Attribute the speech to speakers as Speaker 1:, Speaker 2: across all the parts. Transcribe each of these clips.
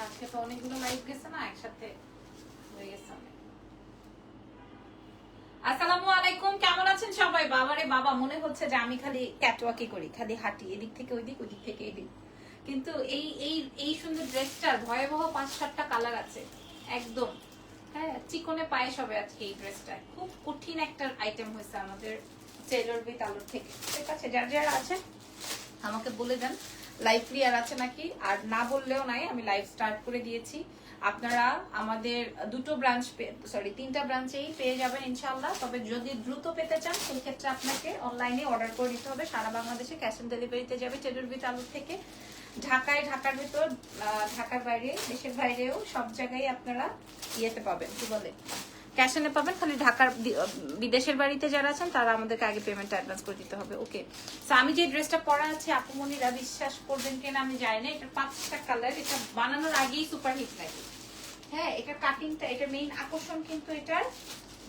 Speaker 1: আজকে তো অনেকগুলো লাইভ গেছে না, একসাথে হয়ে গেছে অনেক। আসসালামু আলাইকুম, কেমন আছেন সবাই? বাবারে বাবা, মনে হচ্ছে যে আমি খালি ক্যাটওয়াকি করি, খালি হাঁটি এদিক থেকে ওইদিক, ওইদিক থেকে এদিক। কিন্তু এই এই এই সুন্দর ড্রেসটার ভয়াবহ 5-7টা কালার আছে একদম। হ্যাঁ, চিকনে পায়ে সবে আজকে এই ড্রেসটা খুব কঠিন একটা আইটেম হয়েছে আমাদের টেইলর উইথ আলোর থেকে। ঠিক আছে, যারা যারা আছেন আমাকে বলে দেন লাইভ ক্লিয়ার আছে নাকি, আর না বললেও নাই, আমি লাইভ স্টার্ট করে দিয়েছি। আপনারা আমাদের দুটো ব্রাঞ্চ, সরি 3টা ব্রাঞ্চেই পেয়ে যাবেন ইনশাআল্লাহ। তবে যদি দ্রুত পেতে চান সেই ক্ষেত্রে আপনাকে অনলাইনে অর্ডার করে দিতে হবে। সারা বাংলাদেশে ক্যাশ অন ডেলিভারিতে যাবে টেইলর উইথ আলোর থেকে। ঢাকায়, ঢাকার ভেতর, ঢাকার বাইরে, দেশের বাইরেও সব জায়গায় আপনারা ইয়েতে পাবেন, কি বলে, ক্যাশ অনে পাবেন। খালি ঢাকার বিদেশের বাড়িতে যারা আছেন তারা আমাদেরকে আগে পেমেন্ট অ্যাডভান্স করে দিতে হবে। ওকে, সো আমি যে ড্রেসটা পরা আছে আপুমনিরা বিশ্বাস করবেন কিনা আমি জানি না, এটা 5টা কালার। এটা বানানোর আগেই সুপার হিট লাগে। হ্যাঁ, এটা কাটিংটা, এটা মেইন আকর্ষণ কিন্তু এটার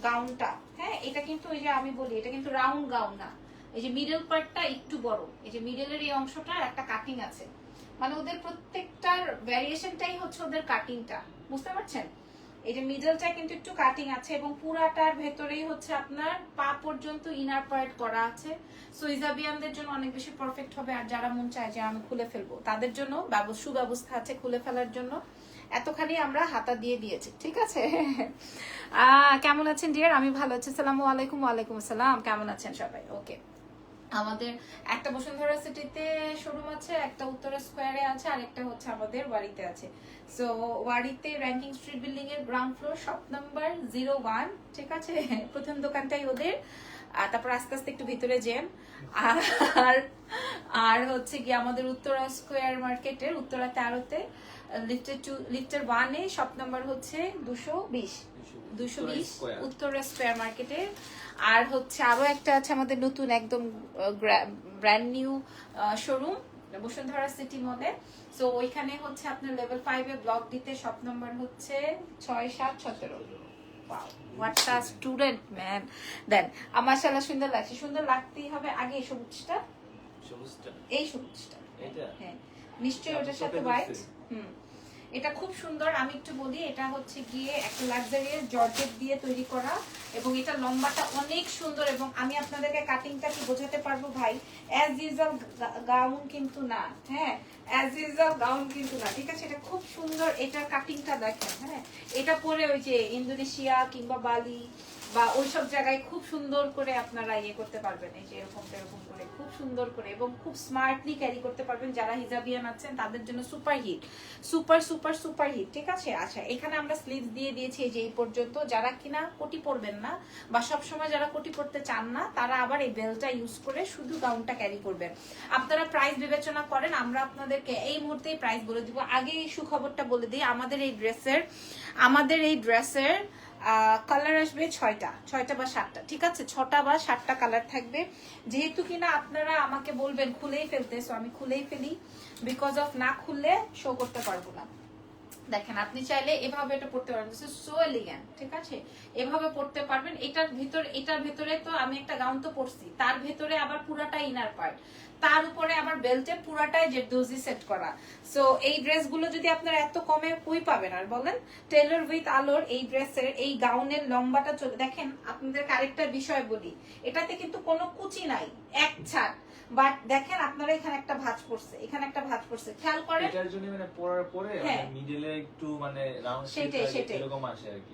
Speaker 1: গাউনটা। হ্যাঁ, এটা কিন্তু ওই যে আমি বলি এটা কিন্তু রাউন্ড গাউন না, এই যে মিডল পার্টটা একটু বড়, এই যে মিডলের এই অংশটার একটা কাটিং আছে, মানে ওদের প্রত্যেকটার ভ্যারিয়েশনটাই হচ্ছে ওদের কাটিংটা, বুঝতে পারছেন? এই যে মিডলটা কিন্তু একটু কাটিং আছে এবং পুরাটার ভেতরেই হচ্ছে আপনার পা পর্যন্ত ইনার পার্ট করা আছে। সো ইজাবিয়ানদের জন্য অনেক বেশি পারফেক্ট হবে। আর যারা মন চায় যে আমি খুলে ফেলবো তাদের জন্য সুব্যবস্থা আছে খুলে ফেলার জন্য। এতখানি আমরা হাতা দিয়ে দিয়েছি, ঠিক আছে? কেমন আছেন ডিয়ার? আমি ভালো আছি, আসসালামু আলাইকুম। ওয়ালাইকুম আসসালাম, কেমন আছেন সবাই? ওকে, আমাদের একটা বসুন্ধরা সিটিতে শোরুম আছে, একটা উত্তরা স্কোয়ারে আছে, আর একটা হচ্ছে আমাদের ওয়ারিতে আছে। সো ওয়ারিতে র্যাঙ্কিং স্ট্রিট বিল্ডিং এর গ্রাউন্ড ফ্লোর, শপ নাম্বার 01, ঠিক আছে? প্রথম দোকানটাই ওদের। তারপর আস্তে আস্তে একটু ভিতরে জ্যাম। আর আর হচ্ছে কি আমাদের উত্তরা স্কোয়ার মার্কেটের উত্তরা 13-তে লিফটের 1-এ শপ নাম্বার হচ্ছে 220 উত্তরা স্কোয়ার মার্কেটের। আর হচ্ছে আরো একটা আছে আমাদের নতুন একদম brand new showroom Bashundhara city মলে। সো ওইখানে হচ্ছে আপনার লেভেল 5-এ ব্লক দিতে শপ নাম্বার হচ্ছে 6717। What a student man! দেন মাশাআল্লাহ সুন্দর লাগছে, সুন্দর লাগতেই হবে। আগে এই সবুজটা, এই সবুজটা, হ্যাঁ নিশ্চয়ই ওটার সাথে হোয়াইট। এটা খুব সুন্দর। আমি একটু বলি, এটা হচ্ছে গিয়ে একটা লাক্সারিয়াস জর্জেট দিয়ে তৈরি করা এবং এটা লম্বাটা অনেক সুন্দর। এবং আমি আপনাদেরকে কাটিংটা কি বোঝাতে পারবো ভাই, অ্যাজ ইউজুয়াল গাউন কিন্তু না। হ্যাঁ, অ্যাজ ইউজুয়াল গাউন কিন্তু না, ঠিক আছে? এটা খুব সুন্দর, এটার কাটিংটা দেখেন। হ্যাঁ, এটা পরে ওই যে ইন্দোনেশিয়া কিংবা বালি বা ওইসব জায়গায় খুব সুন্দর করে আপনারা ইয়ে করতে পারবেন, এই যে এরকম এরকম করে খুব সুন্দর করে এবং খুব স্মার্টলি ক্যারি করতে পারবেন। যারা হিজাবিয়ান আছেন তাদের জন্য super hit, super super super hit, ঠিক আছে? আচ্ছা, এখানে আমরা স্লিভস দিয়ে দিয়েছি এই যে এই পর্যন্ত। যারা কিনা কোটি পরবেন না বা সবসময় যারা কোটি পরতে চান না, তারা আবার এই বেলটা ইউজ করে শুধু গাউনটা ক্যারি করবেন। আপনারা প্রাইস বিবেচনা করেন, আমরা আপনাদেরকে এই মুহূর্তেই প্রাইস বলে দিব। আগে এই সুখবরটা বলে দিই, আমাদের এই ড্রেসের কালার আসবে 6টা বা 7টা, ঠিক আছে? 6টা বা 7টা কালার থাকবে। যেহেতু কিনা আপনারা আমাকে বলবেন খুলেই ফেলতে, সো আমি খুলেই ফেলি, বিকজ অফ না খুললে শো করতে পারবো না। দেখেন, আপনি চাইলে এভাবে এটা পড়তে পারবেন, সো এলিগেন্ট, ঠিক আছে? এভাবে পড়তে পারবেন। এটার ভেতরে তো আমি একটা গাউন তো পরছি, তার ভেতরে আবার পুরাটা ইনার পার্ট, তার উপরে আবার বেল্টে পুরাটাই জেরদোজি সেট করা। সো এই ড্রেসগুলো যদি আপনারা এত কমে কই পাবেন আর বলেন? টেইলর উইথ আলোর এই ড্রেসের এই গাউনের লম্বাটা চলে দেখেন। আপনাদের আরেকটা বিষয় বলি, এটাতে কিন্তু কোনো কুচি নাই, এক ছাড়। বাট দেখেন আপনারা এখানে একটা ভাঁজ পড়ছে, এখানে একটা ভাঁজ পড়ছে, খেয়াল করেন।
Speaker 2: এটার জন্য মানে পরার পরে মানে মিডলে একটু মানে রাউন্ড শেপ এরকম আসে আর কি।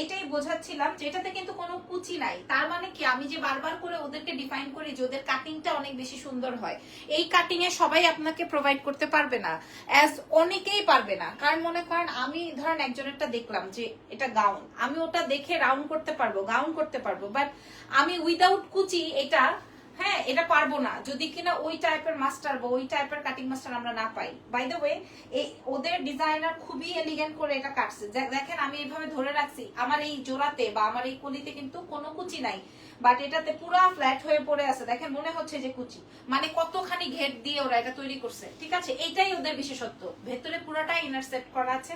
Speaker 1: এটাই বোঝাচ্ছিলাম যে এটাতে কিন্তু কোনো কুচি নাই। তার মানে কি, আমি যে বারবার করে ওদেরকে ডিফাইন করি যে ওদের কাটিংটা অনেক বেশি সুন্দর হয়, এই কাটিং এ সবাই আপনাকে প্রোভাইড করতে পারবে না, অ্যাজ অনেকেই পারবে না। কারণ মনে করেন আমি ধরেন একজনেরটা দেখলাম যে এটা গাউন, আমি ওটা দেখে রাউন্ড করতে পারবো, গাউন করতে পারবো, বাট আমি উইদাউট কুচি এটা, হ্যাঁ, এটা পারবো না যদি কিনা ওই টাইপের মাস্টার বা ওই টাইপের কাটিং মাস্টার আমরা না পাই। বাই দ্য ওয়ে, এই ওদের ডিজাইনার খুবই এলিগেন্ট করে এটা কাটছে। দেখেন, আমি এইভাবে ধরে রাখছি, আমার এই জোড়াতে বা আমার এই কলিতে কিন্তু কোনো কুচি নাই, বাট এটাতে পুরা ফ্ল্যাট হয়ে পড়ে আছে। দেখেন, মনে হচ্ছে যে কুচি, মানে কতখানি ঘেট দিয়ে ওরা এটা তৈরি করছে, ঠিক আছে? এইটাই ওদের বিশেষত্ব। ভেতরে পুরাটা ইনার সেট করা আছে।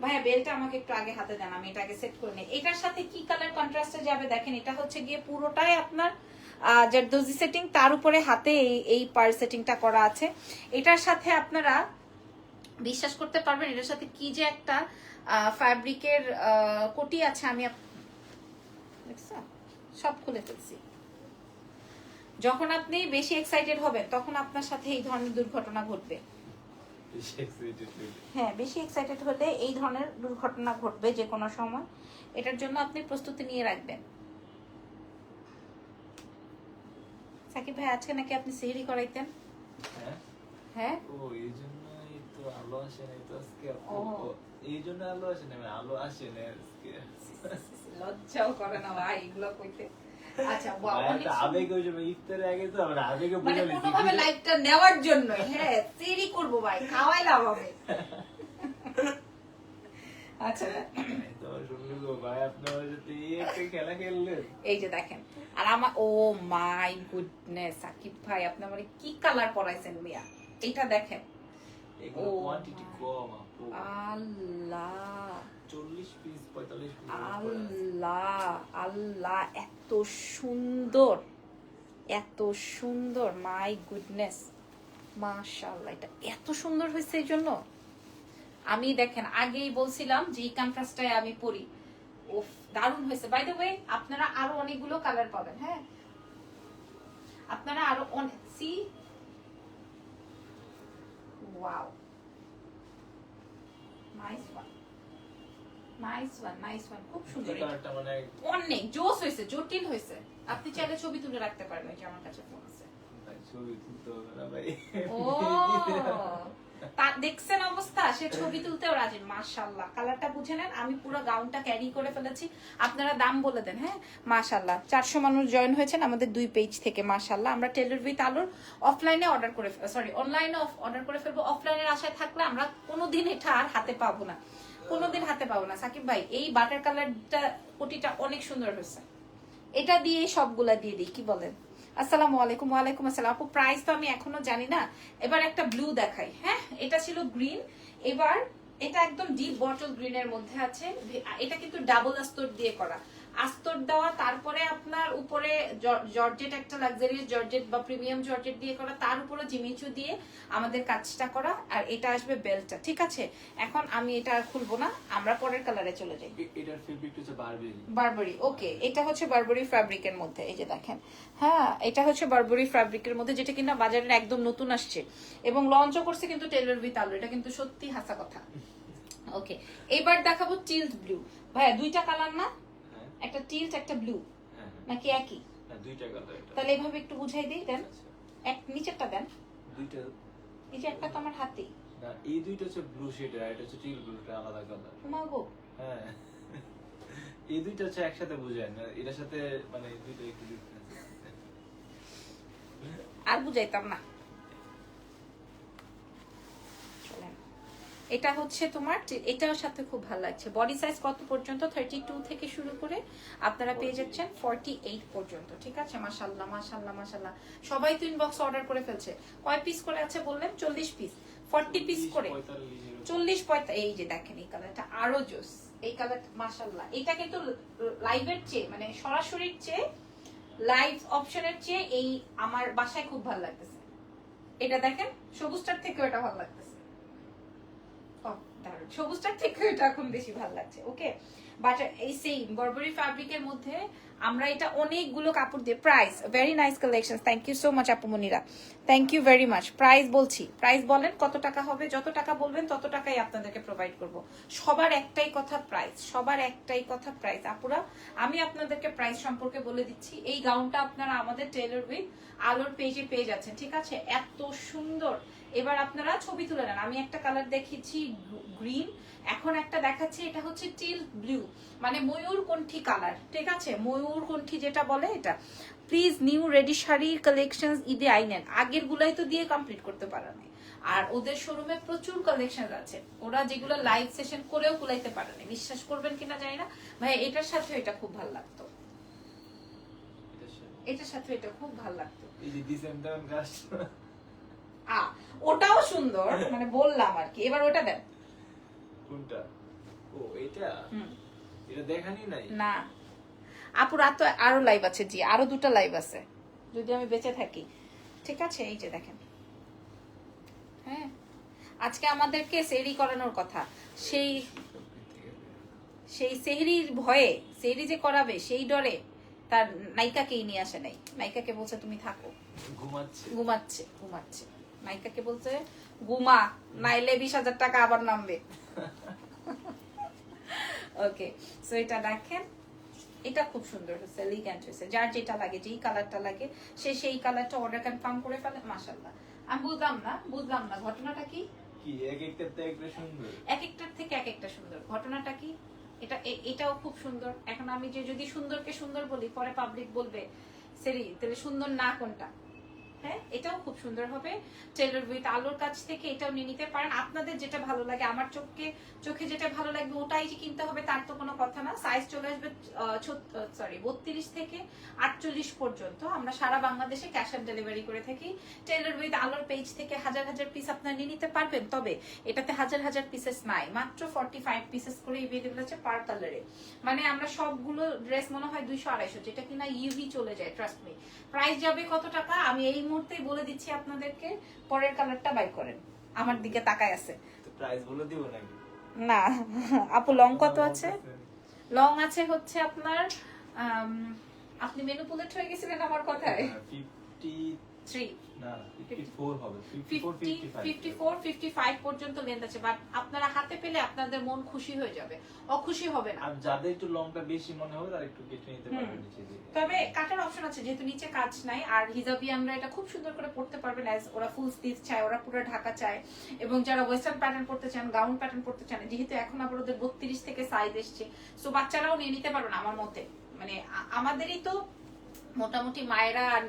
Speaker 1: ভাইয়া বেলটা আমাকে একটু আগে হাতে দেন, আমি এটা আগে সেট করে নিই। এটার সাথে কি কালার কন্ট্রাস্টে যাবে দেখেন, এটা হচ্ছে গিয়ে পুরোটাই আপনার জারদোজি সেটিং, তার উপরে হাতে এই পার সেটিংটা করা আছে। এটার সাথে আপনারা বিশ্বাস করতে পারবেন এটার সাথে কি যে একটা ফ্যাব্রিকের কোটি আছে। আমি দেখছো সব খুলে ফেলছি। যখন আপনি বেশি এক্সাইটেড হবেন তখন আপনার সাথে এই ধরনের দুর্ঘটনা ঘটবে। হ্যাঁ, বেশি এক্সাইটেড হলে এই ধরনের দুর্ঘটনা ঘটবে যে কোনো সময়। এটার জন্য আপনি প্রস্তুতি নিয়ে রাখবেন। সাকিব ভাই আজকে নাকি আপনি সিহরি করাইতেন? হ্যাঁ,
Speaker 2: ও এই জন্যই তো আলো আসে না তো আজকে। এই জন্য আলো আসে না, আলো আসে না আজকে।
Speaker 1: লজ্জাও করে না ভাই এগুলো কইতে। আচ্ছা, ওয়াও, অনেক
Speaker 2: আবেগ হয়ে যাবে ইফতারের আগে, তো আমরা আবেগে
Speaker 1: মানে
Speaker 2: বুঝে নিছি
Speaker 1: কোনোভাবে লাইভটা নেওয়ার জন্য। হ্যাঁ, সিহরি করব ভাই, খাওয়াইলাম হবে। আচ্ছা,
Speaker 2: তো শুনলে গো ভাই আপনার সাথে একটা খেলা খেললেন।
Speaker 1: এই যে দেখেন, আর আমার ও মাই গুডনেস সাকিব ভাই আপনি আমারে কি কালার পরাইছেন মিয়া, এটা দেখেন।
Speaker 2: এগুলো কোয়ান্টিটি কম আপু।
Speaker 1: আল্লাহ,
Speaker 2: 40 পিস 45 পিস।
Speaker 1: আল্লাহ আল্লাহ, এত সুন্দর, এত সুন্দর, মাই গুডনেস, মাশাআল্লাহ। এটা এত সুন্দর হয়েছে এই জন্য আমি দেখেন আগেই বলছিলাম যে এই কন্ট্রাস্টটাই আমি পরি। ওফ, দারুণ হয়েছে। বাই দ্য ওয়ে আপনারা আরো অনেকগুলো কালার পাবেন। হ্যাঁ, আপনারা আরো অনেক, C wow, nice one, nice one, nice one, খুব সুন্দর।
Speaker 2: এই কালারটা মানে
Speaker 1: অনেক জোস হয়েছে, জটিল হয়েছে। আপনি চাইলে ছবি তুলে রাখতে পারবেন, এই যে আমার কাছে ফোন আছে।
Speaker 2: ভাই ছবি তুলতে হবে না ভাই।
Speaker 1: ও তা দেখছেন অবস্থা, সে ছবি তুলতেও রাজি। মাশাআল্লাহ, কালারটা বুঝে নেন। আমি পুরো গাউনটা ক্যারি করে ফেলেছি। আপনারা দাম বলে দেন। হ্যাঁ, মাশাআল্লাহ 400 মানুষ জয়েন হয়েছেন আমাদের 2 পেজ থেকে। মাশাআল্লাহ, আমরা টেইলর উইথ আলোর অফলাইনে অর্ডার করে, সরি অনলাইনে অর্ডার করে ফেলবো। অফলাইনের আশায় থাকলে আমরা কোনোদিন এটা আর হাতে পাবো না, কোনোদিন হাতে পাবো না। সাকিব ভাই এই বাটার কালারটা কোটিটা অনেক সুন্দর হয়েছে। এটা দিয়ে সবগুলা দিয়ে দিই, কি বলেন? আসসালামু আলাইকুম। ওয়ালাইকুম আসসালাম। আপু প্রাইস তো আমি এখনো জানি না। এবার একটা ব্লু দেখাই। হ্যাঁ, এটা ছিল গ্রিন, এবার এটা একদম ডিপ বটল গ্রিনের মধ্যে আছে। এটা কিন্তু ডাবল আস্তর দিয়ে করা, আস্তর দেওয়া, তারপরে আপনার উপরে জর্জেট, একটা লাক্সারিয়াস জর্জেট বা প্রিমিয়াম জর্জেট দিয়ে করা, তার উপরে জিমিচু দিয়ে আমাদের কাজটা করা, আর এটা আসবে বেল্টটা। ঠিক আছে, এখন আমি এটা আর খুলবো না, আমরা পরের কালারে চলে যাই।
Speaker 2: এটার ফেব্রিক হচ্ছে বারবেরি।
Speaker 1: বারবেরি, ওকে। এটা হচ্ছে বারবেরি ফ্যাব্রিকের মধ্যে, এই যে দেখেন। হ্যাঁ, এটা হচ্ছে বারবেরি ফ্যাব্রিকের মধ্যে, যেটা কিনা বাজারে একদম নতুন আসছে এবং লঞ্চও করছে কিন্তু টেইলর উইথ আলো। এটা কিন্তু সত্যি হাসা কথা। ওকে, এবার দেখাবো টিল্ট ব্লু। ভাইয়া দুইটা কালার না, একটা টিল্ট একটা ব্লু, নাকি একই?
Speaker 2: না, দুইটা কালার।
Speaker 1: তাহলে এইভাবে একটু বুঝাই দিই, দেন। এক নিচেরটা দেন।
Speaker 2: দুইটা,
Speaker 1: এই যে একটা তো আমার হাতেই।
Speaker 2: না এই দুইটা হচ্ছে ব্লু শেড, আর এটা হচ্ছে টিল ব্লুটা আলাদা কালার।
Speaker 1: মাগো,
Speaker 2: হ্যাঁ, এই দুইটা হচ্ছে একসাথে বুঝেন না, এটার সাথে মানে দুইটা একটু ডিফারেন্স।
Speaker 1: আর বুঝাইতাম না। এটা হচ্ছে তোমার, এটার সাথে খুব ভালো লাগছে। বডি সাইজ কত পর্যন্ত? 32 থেকে শুরু করে আপনারা পেয়ে যাচ্ছেন 48 পর্যন্ত। ঠিক আছে, মাশাআল্লাহ মাশাআল্লাহ মাশাআল্লাহ। সবাই তো ইনবক্স অর্ডার করে ফেলছে। কয় পিস করে আছে বললেন? 40 পিস, 40 পিস করে 40 45। এই যে দেখেন এই কালারটা আরো জোস, এই কালারটা মাশাআল্লাহ। এটা কিন্তু লাইভের চেয়ে, মানে সরাসরির চেয়ে, লাইভ অপশনের চেয়ে এই আমার বাসায় খুব ভালো লাগতেছে। এটা দেখেন, সবুজটার থেকে এটা ভালো লাগতেছে। সবুজটার থেকে এটা এখন বেশি ভালো লাগছে। ওকে, বাট এই সেম বারবেরি ফ্যাব্রিকের মধ্যে আমরা এটা অনেকগুলো কাপড় দিয়ে, price very nice collection. Thank you so much আপু Monira, thank you very much. Price বলছি, প্রাইস বলেন কত টাকা হবে? যত টাকা বলবেন তত টাকাই আপনাদেরকে প্রোভাইড করব। সবার একটাই কথা প্রাইস, সবার একটাই কথা প্রাইস। আপুরা আমি আপনাদেরকে প্রাইস সম্পর্কে বলে দিচ্ছি। এই গাউনটা আপনারা আমাদের টেইলর উইথ আলোর পেজে পেয়ে যাচ্ছেন। ঠিক আছে, এত সুন্দর। এবার আপনারা ছবি তুলে নেন। আমি একটা কালার দেখিয়েছি গ্রিন, এখন একটা দেখাচ্ছি, এটা হচ্ছে টিল ব্লু, মানে ময়ূরকণ্ঠী কালার। ঠিক আছে, ময়ূরকণ্ঠী যেটা বলে এটা। প্লিজ নিউ রেডি শাড়ির কালেকশনস ঈদে আইনেন। আগের গুলাই তো দিয়ে কমপ্লিট করতে পারে না, আর ওদের শোরুমে প্রচুর কালেকশন আছে, ওরা যেগুলো লাইভ সেশন করেও কুলাইতে পারে না। বিশ্বাস করবেন কিনা জানি না ভাই, এটার সাথে এটা খুব ভালো লাগতো, এটার সাথে এটা খুব ভালো লাগতো।
Speaker 2: এই যে ডিসেম্বর গাছ,
Speaker 1: ওটাও সুন্দর, মানে বললাম আর কি। এবার ওটা দেন।
Speaker 2: কোনটা? ও এটা, এটা দেখানি নাই
Speaker 1: না আপু, রাত তো আরো লাইভ আছে। জি, আরো 2টা লাইভ আছে যদি আমি বেঁচে থাকি। ঠিক আছে, এই যে দেখেন। হ্যাঁ, আজকে আমাদেরকে সেহরি করানোর কথা, সেই সেহরির ভয়ে, সেহরি যে করাবে সেই ডরে তার নায়িকাকেই নিয়ে আসে নাই। নায়িকাকে বলছে তুমি থাকো, ঘুমাচ্ছে। নায়িকাকে বলছে ঘুমা, নাইলে 20,000 টাকা আবার নামবে। ওকে, সো এটা দেখেন, এটা খুব সুন্দর হয়েছে, এলিগেন্ট হয়েছে। যার যেটা লাগে, যেই কালারটা লাগে সে সেই কালারটা অর্ডার কনফার্ম করে ফেলে। মাশাআল্লাহ। আমি বুঝলাম না ঘটনাটা কি?
Speaker 2: এক একটার থেকে একটা সুন্দর,
Speaker 1: এক একটার থেকে এক একটা সুন্দর। ঘটনাটা কি? এটাও খুব সুন্দর। এখন আমি যদি সুন্দরকে সুন্দর বলি, পরে পাবলিক বলবে সেরি তাহলে সুন্দর না কোনটা? হ্যাঁ, এটাও খুব সুন্দর হবে। টেইলর উইথ আলোর কাছ থেকে এটাও নিয়ে নিতে পারেন, আপনাদের যেটা ভালো লাগে। আমার চোখে যেটা ভালো লাগবে ওটাই যে কিনতে হবে তার তো কোনো কথা না। সাইজ চলে আসবে 32 থেকে 48 পর্যন্ত। আমরা সারা বাংলাদেশে ক্যাশ অন ডেলিভারি করে থাকি। টেইলর উইথ আলোর পেজ থেকে হাজার হাজার পিস আপনারা নিয়ে নিতে পারবেন, তবে এটাতে হাজার হাজার পিসেস নাই, মাত্র 45 পিসেস করে এভেলেবল আছে পার কালারে। মানে আমরা সবগুলো ড্রেস মনে হয় 200-250, যেটা কিনা ইউভি চলে যায়, ট্রাস্ট মি। প্রাইস যাবে কত টাকা আমি এই মুহূর্তেই বলে দিচ্ছি আপনাদেরকে, পরের কালারটা বাই করেন। আমার দিকে তাকায় আছে,
Speaker 2: তো প্রাইস বলে দিব নাকি?
Speaker 1: না আপু লং কত আছে? লং আছে হচ্ছে আপনার আপনি মেনুপুলেট হয়ে গেছিলেন আমার কথায়। 53
Speaker 2: না 54 হবে,
Speaker 1: 54 55 পর্যন্ত লেন্থ আছে, বাট আপনারা হাতে পেলে আপনাদের মন খুশি হয়ে যাবে, অখুশি হবে না।
Speaker 2: আর যাদের একটু লংটা বেশি মনে হবে তারা একটু কেটে নিতে পারবে নিচে দিকে।
Speaker 1: তবে কাটার অপশন আছে, যেহেতু নিচে কাজ নাই। আর হিজাবি আমরা এটা খুব সুন্দর করে পড়তে পারবেন, অ্যাজ ওরা ফুল স্লিভ চায়, ওরা পুরো ঢাকা চায়। এবং যারা ওয়েস্টার্ন প্যাটার্ন পড়তে চান, গাউন প্যাটার্ন পড়তে চান, যেহেতু এখন আবার ওদের 32 থেকে সাইজ এসছে, সো বাচ্চারাও নিয়ে নিতে পারবেন আমার মতে। মানে আমাদেরই তো মোটামুটি মায়েরা আর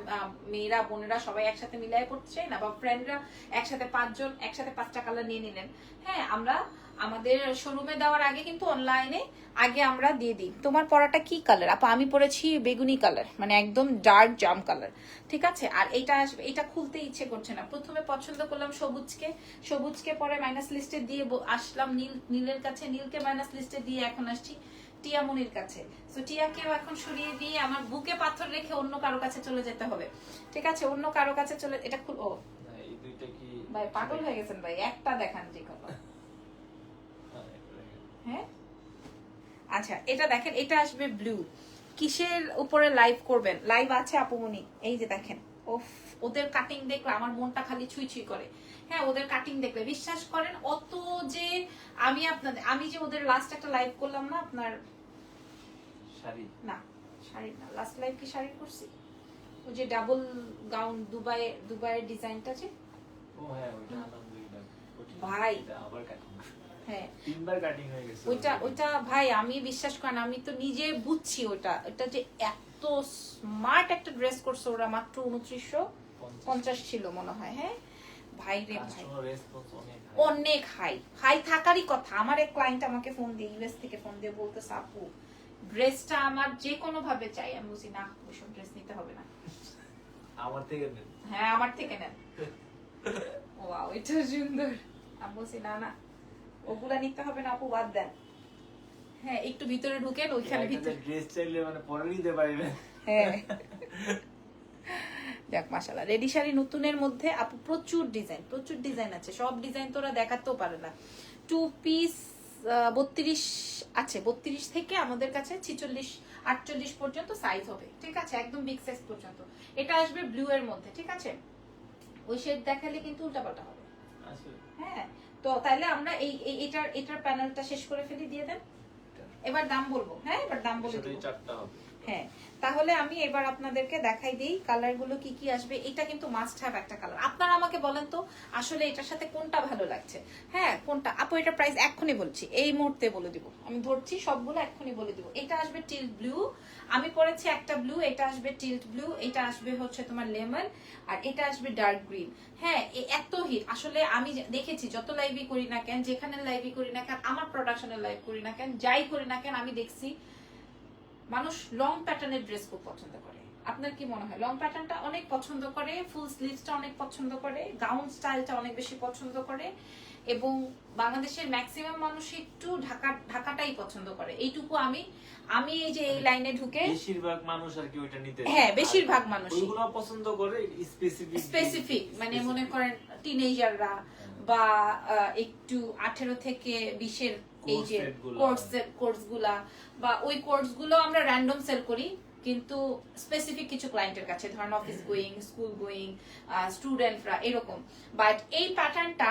Speaker 1: মেয়েরা বোনেরা সবাই একসাথে মিলাই পড়তে চাই না, বা ফ্রেন্ডরা একসাথে 5 জন একসাথে 5টা কালার নিয়ে নিলেন। হ্যাঁ, আমরা আমাদের শোরুমে দেওয়ার আগে কিন্তু অনলাইনে আগে আমরা দিয়ে দিই। তোমার পরাটা কি কালার আপা? আমি পরেছি বেগুনি কালার, মানে একদম ডার্ক জাম কালার, ঠিক আছে। আর এটা খুলতে ইচ্ছে করছে না। প্রথমে পছন্দ করলাম সবুজকে পরে মাইনাস লিস্টে দিয়ে আসলাম নীলের কাছে, নীলকে মাইনাস লিস্টে দিয়ে এখন আসছি টিয়ামনির কাছে। সো টিয়াকেও এখন সরিয়ে দিয়ে আমার বুকে পাথর রেখে অন্য কারো কাছে চলে যেতে হবে, ঠিক আছে। অন্য কারো কাছে চলে, এটা খুল। ও
Speaker 2: এই দুইটা কি
Speaker 1: ভাই পাগল হয়ে গেছেন ভাই, একটা দেখান যে কথা। হ্যাঁ, আচ্ছা এটা দেখেন, এটা আসবে ব্লু। কিসের উপরে লাইভ করবেন? লাইভ আছে আপুমনি, এই যে দেখেন। ওদের কাটিং দেখলে আমার মনটা খালি ছুঁই ছুঁই করে। হ্যাঁ, ওদের কাটিং দেখলে বিশ্বাস করেন অত যে আমি যে ওদের লাস্ট একটা লাইভ করলাম না আপনার
Speaker 2: শাড়ি,
Speaker 1: না শাড়ি না, লাস্ট লাইভ কি শাড়ি করছি? ওই যে ডাবল গাউন দুবাইয়ের ডিজাইনটা যে,
Speaker 2: ও হ্যাঁ ওটা আলহামদুলিল্লাহ
Speaker 1: ভাই
Speaker 2: আবার কাটিং,
Speaker 1: হ্যাঁ
Speaker 2: 3বার কাটিং হয়ে গেছে
Speaker 1: ওইটা ভাই আমি বিশ্বাস করেন আমি তো নিজে বুঝছি ওটা যে এত স্মার্ট একটা ড্রেস করছে ওরা। মাত্র 2950 ছিল মনে হয়। হ্যাঁ ভাই রে ভাই, অনেক হাই থাকারই কথা। আমার এক ক্লায়েন্ট আমাকে ফোন দিয়ে, ইউএস থেকে ফোন দিয়ে বলতেছে আপু ড্রেসটা আমার যে কোনো ভাবে চাই। আমি বলছি না, ওইসব ড্রেস নিতে হবে না,
Speaker 2: আমার থেকে নেন।
Speaker 1: হ্যাঁ আমার থেকে নেন। ওয়াও এটা সুন্দর। আমি বলছি না ওগুলা নিতে হবে না আপু, বাদ দেন। হ্যাঁ একটু ভিতরে ঢুকেন, ওইখানে ভিতরে
Speaker 2: ড্রেস চাইলে মানে পরে নিতে পারবেন।
Speaker 1: হ্যাঁ যাক মাশাআল্লাহ। রেডি শাড়ি নতুনের মধ্যে আপু প্রচুর ডিজাইন আছে। সব ডিজাইন তো ওরা দেখাতেও পারে না। 2 পিস 32 আছে, 32 থেকে আমাদের কাছে 46-48 পর্যন্ত সাইজ হবে, ঠিক আছে, একদম বিগ সাইজ পর্যন্ত। এটা আসবে ব্লু এর মধ্যে, ঠিক আছে। ওই শেড দেখালে কিন্তু উল্টাপাল্টা হবে। হ্যাঁ, তো তাইলে আমরা এটার প্যানেলটা শেষ করে ফেলি, দিয়ে দেন। এবার দাম বলবো। হ্যাঁ এবার দাম বলে দেব। হ্যাঁ, তাহলে আমি এবার আপনাদেরকে দেখাই দিই কালারগুলো কি কি আসবে। এটা কিন্তু মাস্ট হ্যাভ একটা কালার। আপনারা আমাকে বলেন তো আসলে এটার সাথে কোনটা ভালো লাগছে। হ্যাঁ কোনটা আপু? এটা প্রাইস এক্ষুনি বলছি, এই মুহূর্তে বলে দিব। আমি ধরছি সবগুলো এক্ষুনি বলে দিব। এটা আসবে টিল্ট ব্লু, আমি পরেছি একটা ব্লু। এটা আসবে টিল্ট ব্লু, এটা আসবে হচ্ছে তোমার লেমন, আর এটা আসবে ডার্ক গ্রিন। হ্যাঁ এত হিট আসলে আমি দেখেছি, যত লাইভই করি না কেন, যেখানে লাইভই করি না কেন, আমার প্রোডাকশনের লাইভ করি না কেন, যাই করি না কেন, আমি দেখছি মানুষ লং প্যাটার্নের ড্রেস খুব পছন্দ করে। আপনার কি মনে হয়? লং প্যাটার্নটা অনেক পছন্দ করে, ফুল স্লিভসটা অনেক পছন্দ করে, গাউন স্টাইলটা অনেক বেশি পছন্দ করে, এবং বাংলাদেশের ম্যাক্সিমাম মানুষ একটু ঢাকাটাই পছন্দ করে। এইটুকু আমি এই যে এই লাইনে ঢুকে
Speaker 2: বেশিরভাগ মানুষ আর কি ওইটা নিতে,
Speaker 1: হ্যাঁ বেশিরভাগ মানুষ
Speaker 2: ওইগুলো পছন্দ করে। স্পেসিফিক
Speaker 1: মানে মনে করেন টিনেজাররা বা একটু 18 থেকে 20-এর এই যে কোর্স গুলা বা ওই কোর্স গুলো আমরা র্যান্ডম সেল করি, কিন্তু স্পেসিফিক কিছু ক্লায়েন্টের কাছে, ধরেন অফিস গোয়িং, স্কুল গোয়িং স্টুডেন্টরা এরকম। বাট এই প্যাটার্নটা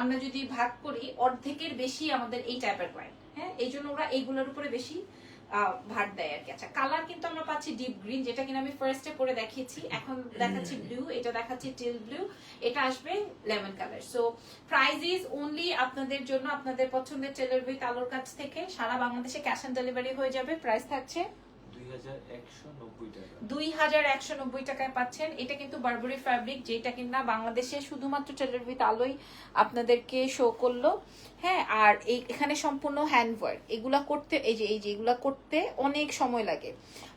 Speaker 1: আমরা যদি ভাগ করি, অর্ধেকের বেশি আমাদের এই টাইপের ক্লায়েন্ট। হ্যাঁ, এই জন্য ওরা এইগুলোর উপরে বেশি ভাট দেয় আর কি। আচ্ছা, কালার কিন্তু আমরা পাচ্ছি ডিপ গ্রিন, যেটা কিনা আমি ফার্স্টে পরে দেখিয়েছি। এখন দেখাচ্ছি ব্লু, এটা দেখাচ্ছি টিল ব্লু, এটা আসবে lemon colour. So price is only আপনাদের জন্য, আপনাদের পছন্দের টেলর উইথ আলোর কাছ থেকে সারা বাংলাদেশে ক্যাশ অন ডেলিভারি হয়ে যাবে। প্রাইস থাকছে 2190 টাকায় পাচ্ছেন। এটা কিন্তু বারবারি ফ্যাব্রিক, যেটা কিনা বাংলাদেশে শুধুমাত্র টেলর উইথ আলোই আপনাদেরকে শো করলো। হ্যাঁ, আর এখানে সম্পূর্ণ হ্যান্ডওয়ার্ক। এগুলা করতে এই যে এগুলা করতে অনেক সময় লাগে,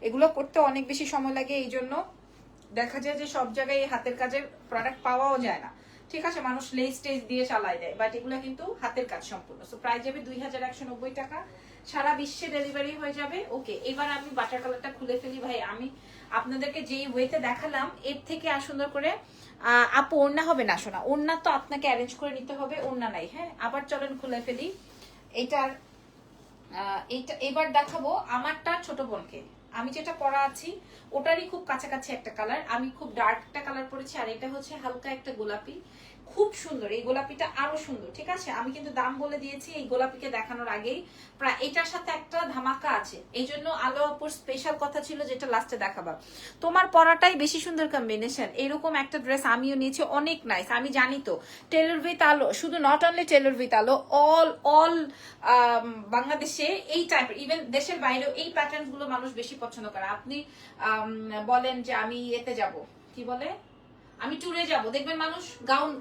Speaker 1: এগুলো করতে অনেক বেশি সময় লাগে। এই জন্য দেখা যায় যে সব জায়গায় হাতের কাজের প্রোডাক্ট পাওয়াও যায় না। ঠিক আছে, মানুষ লেস টেস দিয়ে চালায় দেয়, বাট এগুলো কিন্তু হাতের কাজ সম্পূর্ণ। সো প্রাইস যাবে 2190 টাকা, সারা বিশ্বে ডেলিভারি হয়ে যাবে। ওকে, এবার আমি বাটার কালারটা খুলে ফেলি। ভাই, আমি আপনাদেরকে যেই ওয়েতে দেখালাম এর থেকে আর সুন্দর করে আপু ওড়না হবে না, শোনা ওড়না তো আপনাকে অ্যারেঞ্জ করে নিতে হবে, ওড়না নাই। হ্যাঁ, আবার চলেন খুলে ফেলি এইটার। এইটা এবার দেখাবো আমারটা ছোট বোনকে। আমি যেটা পরা আছি ওটারই খুব কাছাকাছি একটা কালার, আমি খুব ডার্ক একটা কালার পরেছি, আর এটা হচ্ছে হালকা একটা গোলাপি। খুব সুন্দর, এই গোলাপিটা আরো সুন্দর। ঠিক আছে, আমি কিন্তু দাম বলে দিয়েছি এই গোলাপিকে দেখানোর আগেই। প্রায় এটার সাথে একটা ধামাকা আছে, এই জন্য আলো আপুর স্পেশাল কথা ছিল যেটা লাস্টে দেখাবা। তোমার পরাটাই বেশি সুন্দর কম্বিনেশন। এরকম একটা ড্রেস আমিও নিয়েছি, অনেক নাইস। আমি জানি তো টেলর উইথ আলো, শুধু নট অনলি টেলর উইথ আলো, অল বাংলাদেশে এই টাইপের, ইভেন দেশের বাইরেও এই প্যাটার্ন গুলো মানুষ বেশি পছন্দ করে। আপনি বলেন যে আমি এতে যাব, কি বলে, আমি ট্যুরে যাব, দেখবেন মানুষ গাউন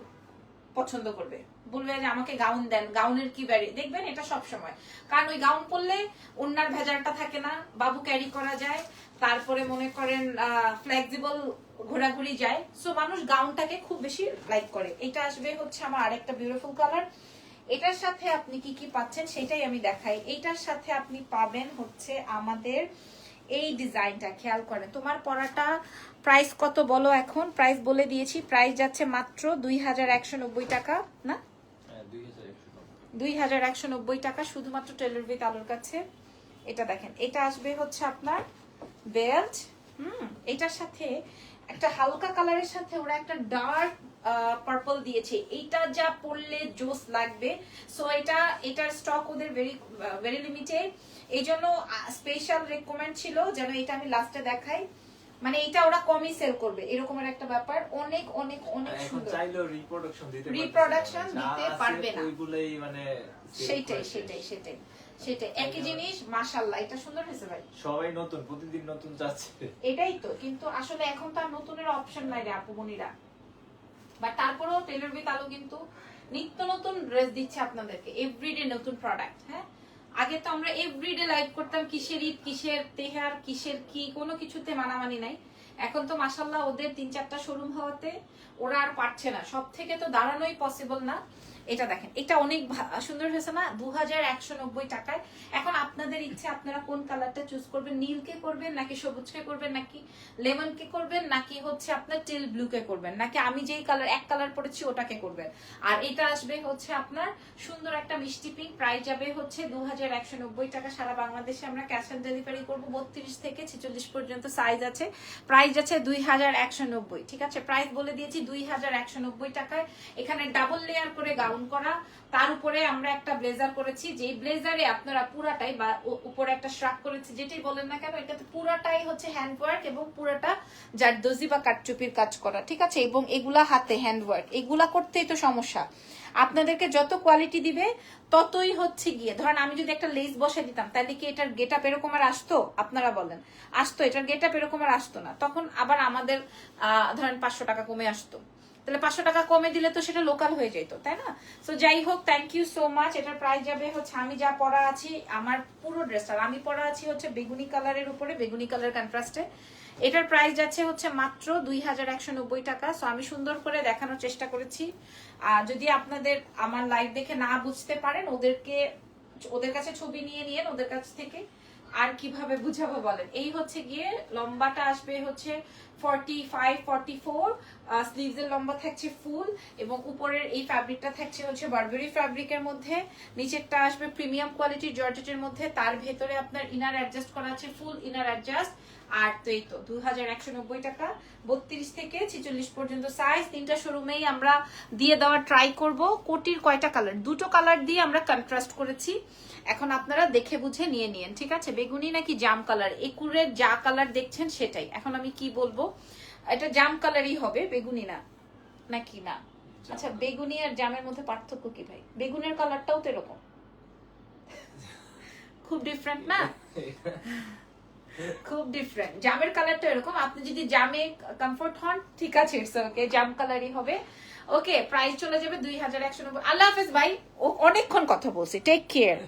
Speaker 1: পছন্দ করবে, বলবে যে আমাকে গাউন দেন, গাউনের কি ব্যারি, দেখবেন এটা সব সময়। কারণ ওই গাউন পরলে ওনার ভেজালটা থাকে না, বাবু ক্যারি করা যায়, তারপরে মনে করেন ফ্লেক্সিবল ঘোরাঘুরি যায়। সো মানুষ গাউনটাকে খুব বেশি লাইক করে। এটা আসবে হচ্ছে আমার আরেকটা বিউটিফুল কালার। এটার সাথে আপনি কি কি পাচ্ছেন সেটাই আমি দেখাই। এইটার সাথে আপনি পাবেন হচ্ছে আমাদের এই ডিজাইনটা, খেয়াল করেন। তোমার পরাটা প্রাইস কত বলো? এখন প্রাইস বলে দিয়েছি, প্রাইস যাচ্ছে মাত্র 2190 টাকা না, 2190 টাকা শুধুমাত্র টেলর উইথ আলোর কাছে। এটা দেখেন, এটা আসবে হচ্ছে আপনার বেল্ট। এটার সাথে একটা হালকা কালারের সাথে ওরা একটা ডার্ক পার্পল দিয়েছে, এইটা যা পরলে জোস লাগবে। সো এটার স্টক ওদের ভেরি লিমিটেড, এই জন্য স্পেশাল রেকমেন্ড ছিল যেন এটা আমি লাস্টে দেখাই। মানে এটা ওরা কমই সেল করবে এরকমের একটা ব্যাপার। অনেক অনেক অনেক সুন্দর,
Speaker 2: চাইলেও রিপ্রোডাকশন দিতে
Speaker 1: পারবে না,
Speaker 2: ওইগুলাই মানে
Speaker 1: সেটাই একই জিনিস। মাশাআল্লাহ, এটা সুন্দর হয়েছে ভাই,
Speaker 2: সবাই নতুন, প্রতিদিন নতুন চাচ্ছে।
Speaker 1: এটাই তো, কিন্তু আসলে এখন তো আর নতুনের অপশন নাই রে আপু বোনিরা। বাট তারপরেও টেলর উইথ আলো কিন্তু নিত্য নতুন ড্রেস দিচ্ছে আপনাদেরকে, এভরিডে নতুন প্রোডাক্ট। হ্যাঁ, আগে তো আমরা এভরিডে লাইভ করতাম কিসের ঈদ, কিসের তেহার, কিসের কি, কোনো কিছুতে মানামানি নাই। এখন তো মাশাআল্লাহ ওদের 3-4টা শোরুম হওয়াতে ওরা আর পারছে না, সব থেকে তো দাঁড়ানোই পসিবল না। এটা দেখেন, এটা অনেক সুন্দর হয়েছে না, 2190 টাকায়। এখন আপনাদের ইচ্ছে, আপনারা কোন কালারটা চুজ করবেন, নীলকে করবেন নাকি সবুজকে করবেন নাকি লেমনকে করবেন নাকি হচ্ছে আপনার টিল ব্লুকে করবেন নাকি আমি যেই কালার এক কালার পরেছি ওটাকে করবেন। আর এটা আসবে হচ্ছে আপনার সুন্দর একটা মিষ্টি পিঙ্ক। প্রাইস যাবে হচ্ছে 2190 টাকা। সারা বাংলাদেশে আমরা ক্যাশ অন ডেলিভারি করবো, 32 থেকে 46 পর্যন্ত সাইজ আছে। প্রাইস আছে 2190। ঠিক আছে, প্রাইস বলে দিয়েছি 2190 টাকায়। এখানে ডাবল লেয়ার করে গাউন করা, তার উপরে আমরা একটা ব্লেজার করেছি, যে ব্লেজারে আপনারা পুরাটাই বা উপরে একটা স্ট্রাপ করেছি, যেটাই বলেন না কেন, এটাতে পুরাটাই হচ্ছে হ্যান্ডওয়ার্ক এবং পুরাটা জারদোজি বা কাটচুপির কাজ করা। ঠিক আছে, এবং এগুলা হাতে হ্যান্ডওয়ার্ক, এগুলা করতেই তো সমস্যা। আপনাদেরকে যত কোয়ালিটি দিবে ততই হচ্ছে গিয়ে, ধরেন আমি যদি একটা লেস বসে দিতাম তাহলে কি এটার গেট আপ এরকম আর আসতো? আপনারা বলেন, আসতো? এটার গেট আপ এরকম আর আসতো না। তখন আবার আমাদের ধরেন 500 টাকা কমে আসতো, তাহলে 500 টাকা কমে দিলে তো সেটা লোকাল হয়ে যেত, তাই না? সো যাই হোক, থ্যাংক ইউ সো মাচ। এটার প্রাইস যাবে হচ্ছে, আমি যা পরা আছি, আমার পুরো ড্রেসটা আমি পরা আছি হচ্ছে বেগুনি কালারের উপরে, বেগুনি কালার কন্ট্রাস্টে। এটার প্রাইস যাচ্ছে হচ্ছে মাত্র 2190 টাকা। সো আমি সুন্দর করে দেখানোর চেষ্টা করেছি। যদি আপনাদের আমার লাইভ দেখে না বুঝতে পারেন, ওদের কাছে ছবি নিয়ে নিয়েন, ওদের কাছ থেকে আর কিভাবে বুঝাবো বলেন। এই হচ্ছে গিয়ে লম্বাটা আসবে হচ্ছে 45 44, স্লিভস এর লম্বা থাকছে ফুল, এবং উপরের এই ফ্যাব্রিকটা থাকছে হচ্ছে বারবেরি ফ্যাব্রিকের মধ্যে, নিচেরটা আসবে প্রিমিয়াম কোয়ালিটির জর্জেটের মধ্যে, তার ভেতরে আপনার ইনার অ্যাডজাস্ট করা আছে, ফুল ইনার অ্যাডজাস্ট। আর তো এই তো 2190 টাকা, 32 থেকে 46 পর্যন্ত সাইজ। তিনটা শোরুমেই আমরা দিয়ে দেওয়ার ট্রাই করব। কোটির কয়টা কালার? দুটো কালার দিয়ে আমরা কন্ট্রাস্ট করেছি, এখন আপনারা দেখে বুঝে নিয়ে নিন, ঠিক আছে? বেগুনি নাকি জাম কালার, একুরের যা কালার দেখছেন সেটাই। এখন আমি কি বলবো, এটা জাম কালারই হবে, বেগুনি না নাকি? না, আচ্ছা বেগুনি আর জামের মধ্যে পার্থক্য কি ভাই? বেগুনের কালারটাও তো এরকম, খুব ডিফারেন্ট না? খুব ডিফারেন্ট। জামের কালারটা এরকম, আপনি যদি জামে কমফোর্ট হন ঠিক আছে, ইটস ওকে, জাম কালারই হবে। ওকে, প্রাইস চলে যাবে 2190। আল্লাহ হাফেজ ভাই, ও অনেকক্ষণ কথা বলছি, টেক কেয়ার।